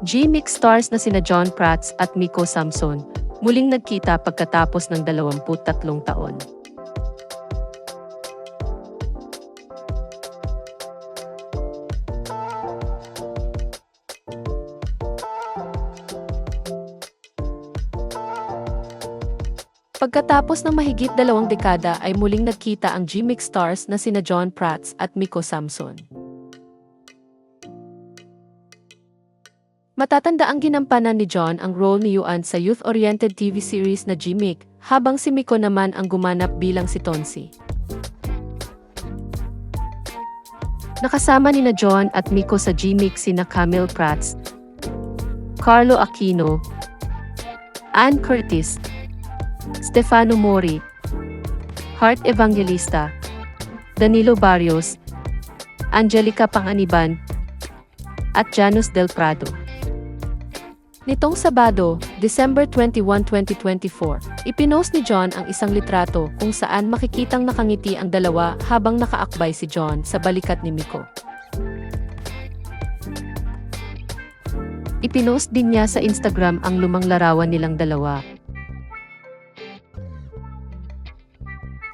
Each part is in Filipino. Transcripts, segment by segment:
G-Mix stars na sina John Prats at Miko Samson, muling nagkita pagkatapos ng 23 taon. Pagkatapos ng mahigit 2 dekada ay muling nagkita ang G-Mix stars na sina John Prats at Miko Samson. Matatanda ang ginampanan ni John ang role ni Yuan sa youth-oriented TV series na G-Mix, habang si Miko naman ang gumanap bilang si Tonsi. Nakasama nina John at Miko sa G-Mix sina Camille Prats, Carlo Aquino, Ann Curtis, Stefano Mori, Heart Evangelista, Danilo Barrios, Angelica Panganiban, at Janus Del Prado. Nitong Sabado, December 21, 2024, ipinost ni John ang isang litrato kung saan makikitang nakangiti ang dalawa habang nakaakbay si John sa balikat ni Miko. Ipinost din niya sa Instagram ang lumang larawan nilang dalawa.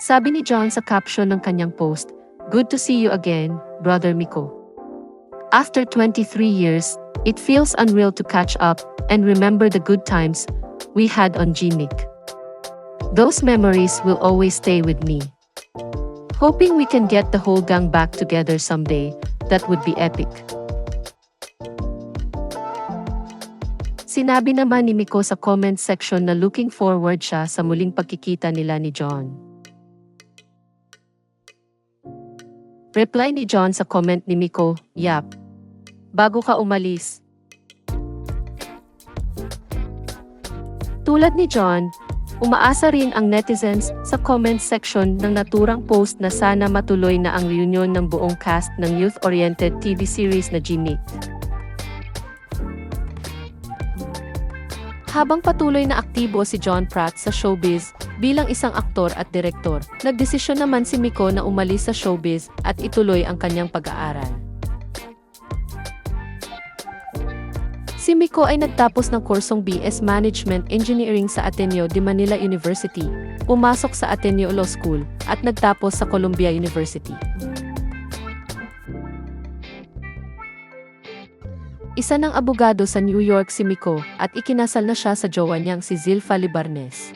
Sabi ni John sa caption ng kanyang post, "Good to see you again, Brother Miko. After 23 years, it feels unreal to catch up and remember the good times we had on G-Mix. Those memories will always stay with me. Hoping we can get the whole gang back together someday, that would be epic." Sinabi naman ni Miko sa comment section na looking forward siya sa muling pagkikita nila ni John. Reply ni John sa comment ni Miko, "Yap. Bago ka umalis." Tulad ni John, umaasa rin ang netizens sa comment section ng naturang post na sana matuloy na ang reunion ng buong cast ng youth-oriented TV series na G-Mix. Habang patuloy na aktibo si John Prats sa showbiz bilang isang aktor at direktor, nagdesisyon naman si Miko na umalis sa showbiz at ituloy ang kanyang pag-aaral. Si Miko ay nagtapos ng kursong BS Management Engineering sa Ateneo de Manila University, pumasok sa Ateneo Law School, at nagtapos sa Columbia University. Isa ng abogado sa New York si Miko at ikinasal na siya sa jowa niyang si Zilpha Libarnes.